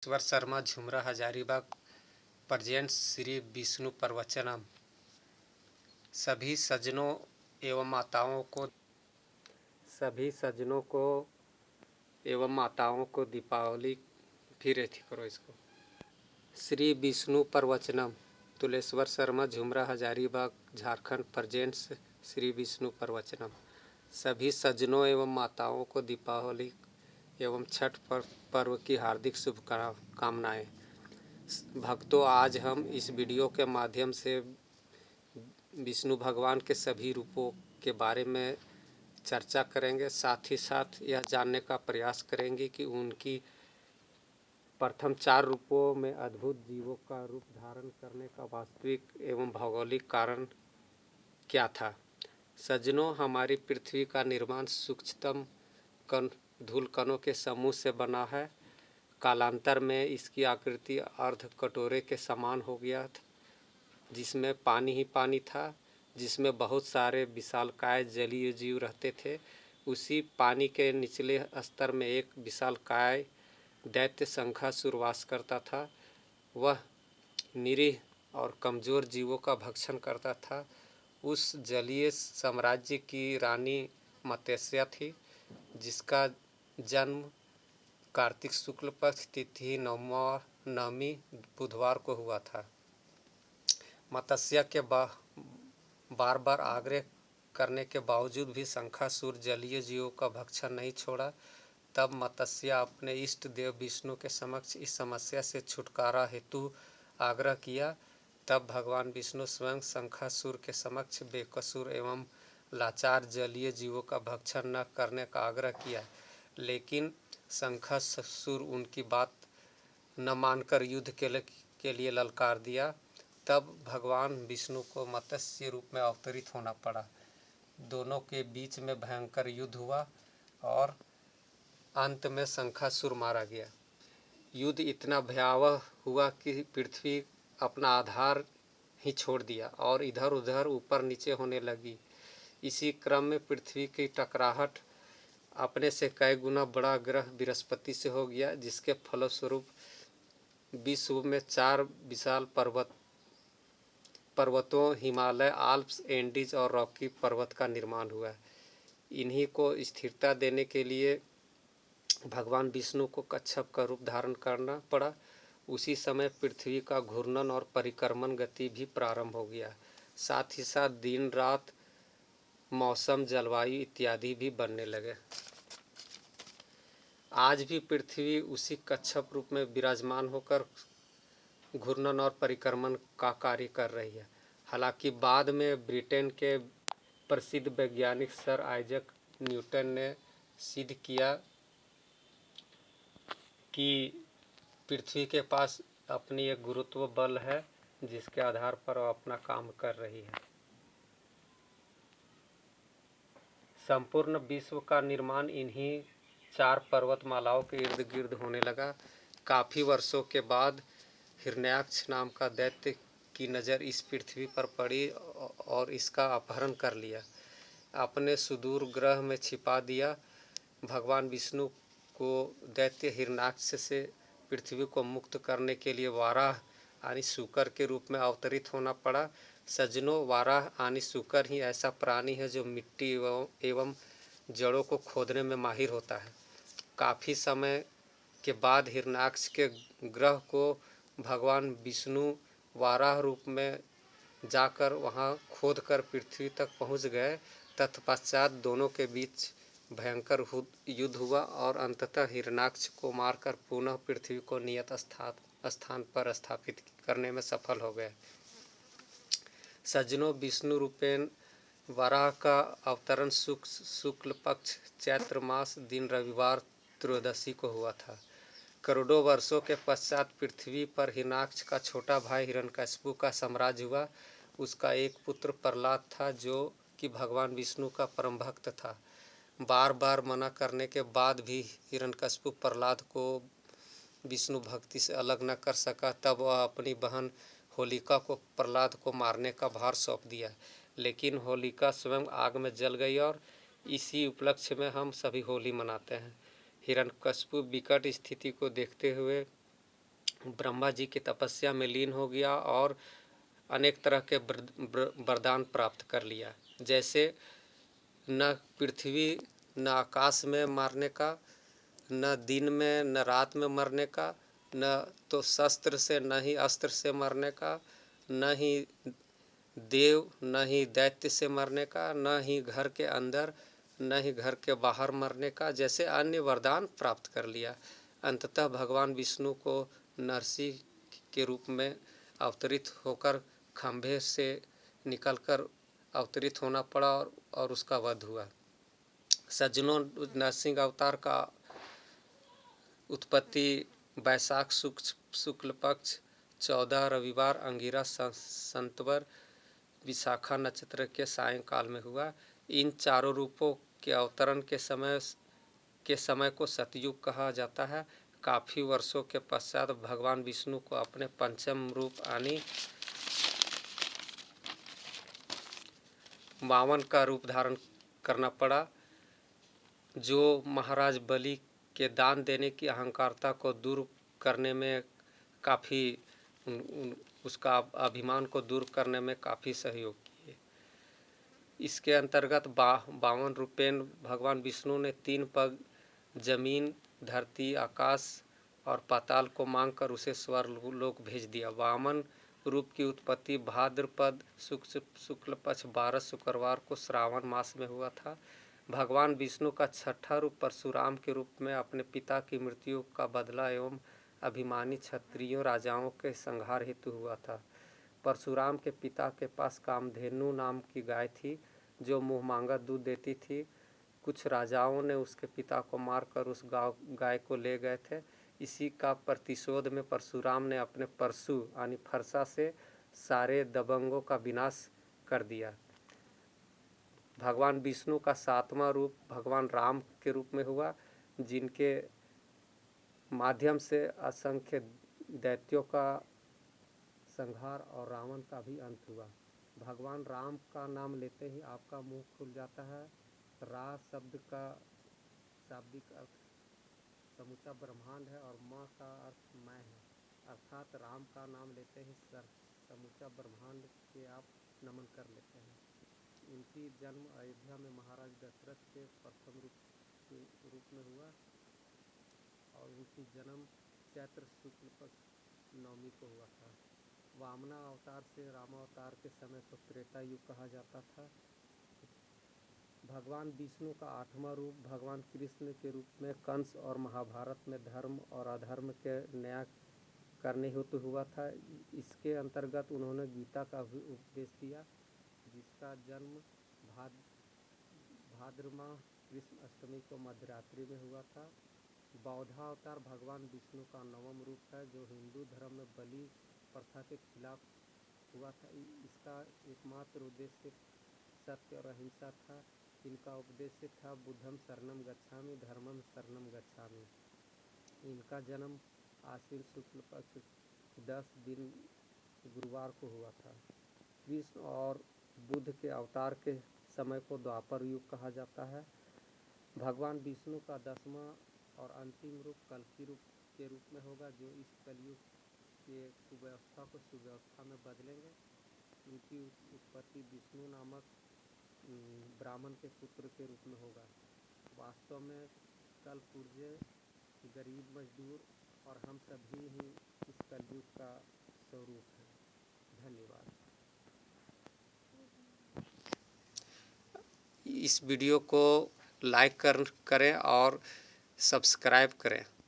ईश्वर Sharma Jhumra Hazaribagh presents Shri Vishnu प्रवचनम। सभी सज्जनों एवं माताओं को दीपावली फिर एथी करो इसको। श्री विष्णु प्रवचनम। तुलेश्वर शर्मा झुमरा हजारीबाग झारखंड प्रेजेंट्स श्री विष्णु प्रवचनम। सभी सज्जनों एवं माताओं को दीपावली एवं छठ पर्व की हार्दिक शुभकामनाएं। भक्तों, आज हम इस वीडियो के माध्यम से विष्णु भगवान के सभी रूपों के बारे में चर्चा करेंगे। साथ ही साथ यह जानने का प्रयास करेंगे कि उनकी प्रथम 4 रूपों में अद्भुत जीवों का रूप धारण करने का वास्तविक एवं भौगोलिक कारण क्या था। सज्जनों, हमारी पृथ्वी का निर्माण सूक्ष्मतम धूल कणों के समूह से बना है। कालांतर में इसकी आकृति अर्ध कटोरे के समान हो गया था, जिसमें पानी ही पानी था, जिसमें बहुत सारे विशालकाय जलीय जीव रहते थे। उसी पानी के निचले स्तर में एक विशालकाय दैत्य शंखासुर वास करता था। वह निरीह और कमज़ोर जीवों का भक्षण करता था। उस जलीय साम्राज्य की रानी मत्स्या थी, जिसका जन्म कार्तिक शुक्ल पक्ष तिथि नवमी बुधवार को हुआ था। मत्स्या के बार बार आग्रह करने के बावजूद भी शंखासुर जलीय जीवों का भक्षण नहीं छोड़ा। तब मत्स्या अपने इष्ट देव विष्णु के समक्ष इस समस्या से छुटकारा हेतु आग्रह किया। तब भगवान विष्णु स्वयं शंखासुर के समक्ष बेकसूर एवं लाचार जलीय जीवों का भक्षण न करने का आग्रह किया, लेकिन शंखासुर उनकी बात न मानकर युद्ध के लिए ललकार दिया। तब भगवान विष्णु को मत्स्य रूप में अवतरित होना पड़ा। दोनों के बीच में भयंकर युद्ध हुआ और अंत में शंखासुर मारा गया। युद्ध इतना भयावह हुआ कि पृथ्वी अपना आधार ही छोड़ दिया और इधर उधर ऊपर नीचे होने लगी। इसी क्रम में पृथ्वी की टकराहट अपने से कई गुना बड़ा ग्रह बृहस्पति से हो गया, जिसके फलस्वरूप विश्व में 4 विशाल पर्वतों हिमालय, आल्प्स, एंडीज और रॉकी पर्वत का निर्माण हुआ। इन्हीं को स्थिरता देने के लिए भगवान विष्णु को कच्छप का रूप धारण करना पड़ा। उसी समय पृथ्वी का घूर्णन और परिक्रमण गति भी प्रारंभ हो गया। साथ ही साथ दिन रात, मौसम, जलवायु इत्यादि भी बनने लगे। आज भी पृथ्वी उसी कच्छप रूप में विराजमान होकर घूर्णन और परिक्रमण का कार्य कर रही है। हालांकि बाद में ब्रिटेन के प्रसिद्ध वैज्ञानिक सर आइजैक न्यूटन ने सिद्ध किया कि पृथ्वी के पास अपनी एक गुरुत्व बल है, जिसके आधार पर वह अपना काम कर रही है। संपूर्ण विश्व का निर्माण इन्हीं 4 पर्वतमालाओं के इर्द गिर्द होने लगा। काफ़ी वर्षों के बाद हिरण्याक्ष नाम का दैत्य की नज़र इस पृथ्वी पर पड़ी और इसका अपहरण कर लिया, अपने सुदूर ग्रह में छिपा दिया। भगवान विष्णु को दैत्य हिरण्याक्ष से पृथ्वी को मुक्त करने के लिए वाराह यानी शूकर के रूप में अवतरित होना पड़ा। सज्जनों, वाराह यानी शूकर ही ऐसा प्राणी है जो मिट्टी एवं जड़ों को खोदने में माहिर होता है। काफ़ी समय के बाद हिरण्याक्ष के ग्रह को भगवान विष्णु वाराह रूप में जाकर वहां खोदकर पृथ्वी तक पहुंच गए। तत्पश्चात दोनों के बीच भयंकर युद्ध हुआ और अंततः हिरण्याक्ष को मारकर पुनः पृथ्वी को नियत स्थान पर स्थापित करने में सफल हो गए। सज्जनों, विष्णु रूपेण वराह का अवतरण शुक्ल पक्ष चैत्र मास दिन रविवार त्रयोदशी को हुआ था। करोड़ों वर्षों के पश्चात पृथ्वी पर हिरण्याक्ष का छोटा भाई हिरण्यकशिपु का साम्राज्य हुआ। उसका एक पुत्र प्रहलाद था, जो कि भगवान विष्णु का परम भक्त था। बार बार मना करने के बाद भी हिरण्यकशिपु प्रहलाद को विष्णु भक्ति से अलग न कर सका। तब वह अपनी बहन होलिका को प्रहलाद को मारने का भार सौंप दिया, लेकिन होलिका स्वयं आग में जल गई और इसी उपलक्ष्य में हम सभी होली मनाते हैं। हिरण्यकशिपु विकट स्थिति को देखते हुए ब्रह्मा जी की तपस्या में लीन हो गया और अनेक तरह के वरदान प्राप्त कर लिया, जैसे न पृथ्वी न आकाश में मारने का, न दिन में न रात में मरने का, न तो शस्त्र से न ही अस्त्र से मरने का, न ही देव न ही दैत्य से मरने का, न ही घर के अंदर न ही घर के बाहर मरने का, जैसे अन्य वरदान प्राप्त कर लिया। अंततः भगवान विष्णु को नरसिंह के रूप में अवतरित होकर खंभे से निकलकर अवतरित होना पड़ा और उसका वध हुआ। सज्जनों, नरसिंह अवतार का उत्पत्ति वैशाख शुक्ल पक्ष 14 रविवार अंगिरा संतवर विशाखा नक्षत्र के सायंकाल में हुआ। इन चारों रूपों के अवतरण के समय को सतयुग कहा जाता है। काफ़ी वर्षों के पश्चात भगवान विष्णु को अपने पंचम रूप यानी वामन का रूप धारण करना पड़ा, जो महाराज बलि के दान देने की अहंकारता को दूर करने में काफ़ी उसका अभिमान को दूर करने में काफ़ी सहयोग किए। इसके अंतर्गत 52 रूपेण भगवान विष्णु ने 3 पग जमीन, धरती, आकाश और पाताल को मांगकर उसे स्वर्गलोक भेज दिया। वामन रूप की उत्पत्ति भाद्रपद शुक्ल पक्ष 12 शुक्रवार को श्रावण मास में हुआ था। भगवान विष्णु का छठा रूप परशुराम के रूप में अपने पिता की मृत्यु का बदला एवं अभिमानी क्षत्रियों राजाओं के संहार हेतु हुआ था। परशुराम के पिता के पास कामधेनु नाम की गाय थी जो मुँहमांगा दूध देती थी। कुछ राजाओं ने उसके पिता को मारकर उस गाय को ले गए थे। इसी का प्रतिशोध में परशुराम ने अपने परशु यानी फरसा से सारे दबंगों का विनाश कर दिया। भगवान विष्णु का 7वां रूप भगवान राम के रूप में हुआ, जिनके माध्यम से असंख्य दैत्यों का संहार और रावण का भी अंत हुआ। भगवान राम का नाम लेते ही आपका मुंह खुल जाता है। रा शब्द का शाब्दिक अर्थ समूचा ब्रह्मांड है और माँ का अर्थ मैं है, अर्थात राम का नाम लेते ही समूचा ब्रह्मांड के आप नमन कर लेते हैं। इनकी जन्म अयोध्या में महाराज दशरथ के प्रथम रूप में हुआ और इनकी जन्म चैत्र शुक्ल पक्ष 9वीं को हुआ था। वामना अवतार से रामावतार के समय को त्रेता युग कहा जाता था। भगवान विष्णु का 8वां रूप भगवान कृष्ण के रूप में कंस और महाभारत में धर्म और अधर्म के न्याय करने हेतु हुआ था। इसके अंतर्गत उन्होंने गीता का भी उपदेश दिया, जिसका जन्म भाद्रमा कृष्ण अष्टमी को मध्यरात्रि में हुआ था। बौद्धावतार भगवान विष्णु का 9वां रूप है, जो हिंदू धर्म में बलि प्रथा के खिलाफ हुआ था। इसका एकमात्र उद्देश्य सत्य और अहिंसा था। इनका उपदेश था बुद्धम शरणम गच्छामि धर्मम शरणम गच्छामि। इनका जन्म आश्विन शुक्ल पक्ष 10 दिन गुरुवार को हुआ था। कृष्ण और बुद्ध के अवतार के समय को द्वापर युग कहा जाता है। भगवान विष्णु का 10वां और अंतिम रूप कल्कि रूप के रूप में होगा, जो इस कलयुग के कुव्यवस्था को सुव्यवस्था में बदलेंगे। इनकी उत्पत्ति विष्णु नामक ब्राह्मण के पुत्र के रूप में होगा। वास्तव में कल पुर्जे, गरीब मजदूर और हम सभी ही इस कलयुग का स्वरूप है। धन्यवाद। इस वीडियो को लाइक करें और सब्सक्राइब करें।